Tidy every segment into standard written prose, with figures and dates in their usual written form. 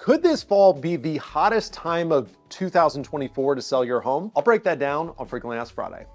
Could this fall be the hottest time of 2024 to sell your home? I'll break that down on Frequently Asked Friday.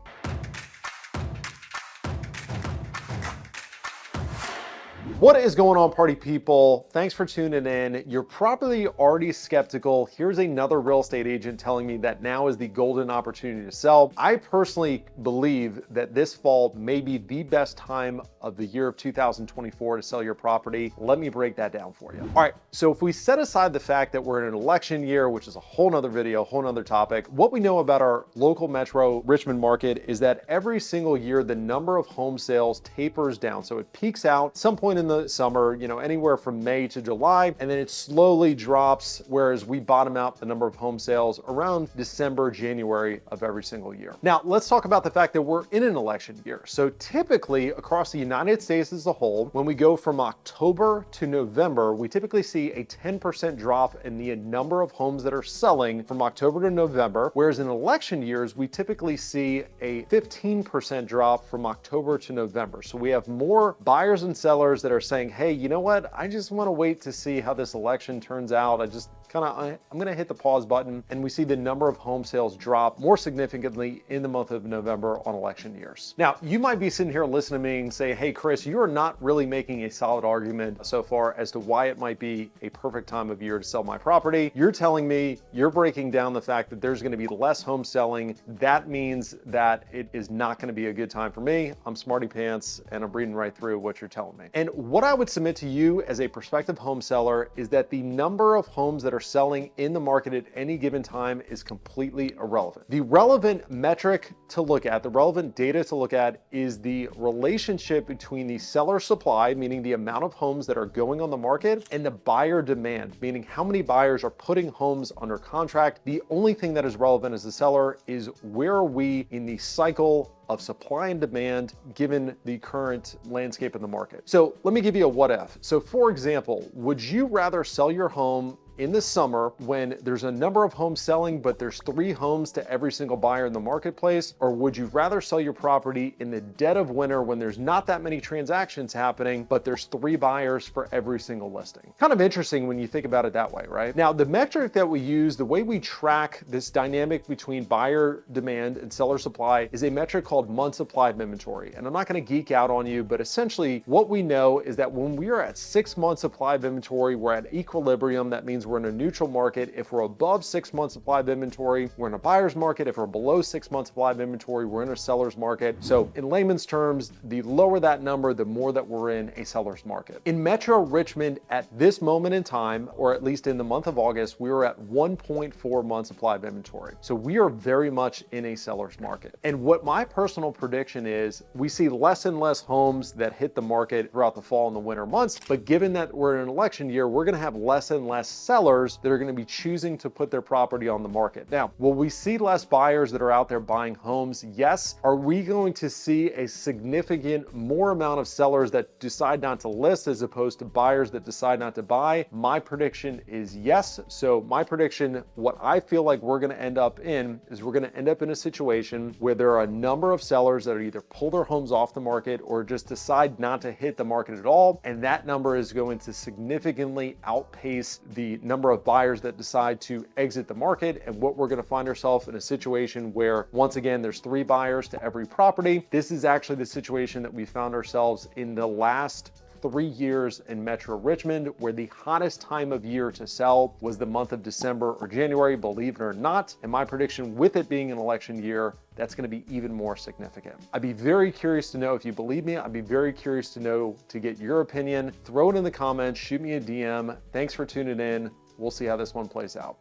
What is going on, party people? Thanks for tuning in. You're probably already skeptical. Here's another real estate agent telling me that now is the golden opportunity to sell. I personally believe that this fall may be the best time of the year of 2024 to sell your property. Let me break that down for you. All right, so if we set aside the fact that we're in an election year, which is a whole nother video, whole nother topic, what we know about our local metro Richmond market is that every single year, the number of home sales tapers down. So it peaks out some point in the summer, anywhere from May to July, and then it slowly drops, whereas we bottom out the number of home sales around December, January of every single year. Now, let's talk about the fact that we're in an election year. So typically across the United States as a whole, when we go from October to November, we typically see a 10% drop in the number of homes that are selling from October to November, whereas in election years, we typically see a 15% drop from October to November. So we have more buyers and sellers that are saying, hey, you know what? I just want to wait to see how this election turns out. I'm going to hit the pause button, and we see the number of home sales drop more significantly in the month of November on election years. Now, you might be sitting here listening to me and say, hey, Chris, you are not really making a solid argument so far as to why it might be a perfect time of year to sell my property. You're telling me, you're breaking down the fact that there's going to be less home selling. That means that it is not going to be a good time for me. I'm smarty pants, and I'm reading right through what you're telling me. And what I would submit to you as a prospective home seller is that the number of homes that are selling in the market at any given time is completely irrelevant. The relevant metric to look at, the relevant data to look at, is the relationship between the seller supply, meaning the amount of homes that are going on the market, and the buyer demand, meaning how many buyers are putting homes under contract. The only thing that is relevant as a seller is where are we in the cycle of supply and demand given the current landscape in the market. So let me give you a what if. So for example, would you rather sell your home in the summer when there's a number of homes selling, but there's 3 homes to every single buyer in the marketplace? Or would you rather sell your property in the dead of winter when there's not that many transactions happening, but there's 3 buyers for every single listing? Kind of interesting when you think about it that way, right? Now, the metric that we use, the way we track this dynamic between buyer demand and seller supply, is a metric called month supply of inventory. And I'm not going to geek out on you, but essentially what we know is that when we are at 6 months supply of inventory, we're at equilibrium. That means we're in a neutral market. If we're above 6 months supply of inventory, we're in a buyer's market. If we're below 6 months supply of inventory, we're in a seller's market. So in layman's terms, the lower that number, the more that we're in a seller's market. In Metro Richmond at this moment in time, or at least in the month of August, we were at 1.4 months supply of inventory. So we are very much in a seller's market. And what my personal prediction is, we see less and less homes that hit the market throughout the fall and the winter months. But given that we're in an election year, we're going to have less and less sellers that are going to be choosing to put their property on the market. Now, will we see less buyers that are out there buying homes? Yes. Are we going to see a significant more amount of sellers that decide not to list as opposed to buyers that decide not to buy? My prediction is yes. So my prediction, what I feel like we're going to end up in, is we're going to end up in a situation where there are a number of sellers that are either pull their homes off the market or just decide not to hit the market at all. And that number is going to significantly outpace the number of buyers that decide to exit the market. And what we're going to find ourselves in a situation where, once again, there's 3 buyers to every property. This is actually the situation that we found ourselves in the last 3 years in Metro Richmond, where the hottest time of year to sell was the month of December or January, believe it or not. And my prediction, with it being an election year, that's going to be even more significant. I'd be very curious to know if you believe me. I'd be very curious to know, to get your opinion. Throw it in the comments, shoot me a DM. Thanks for tuning in. We'll see how this one plays out.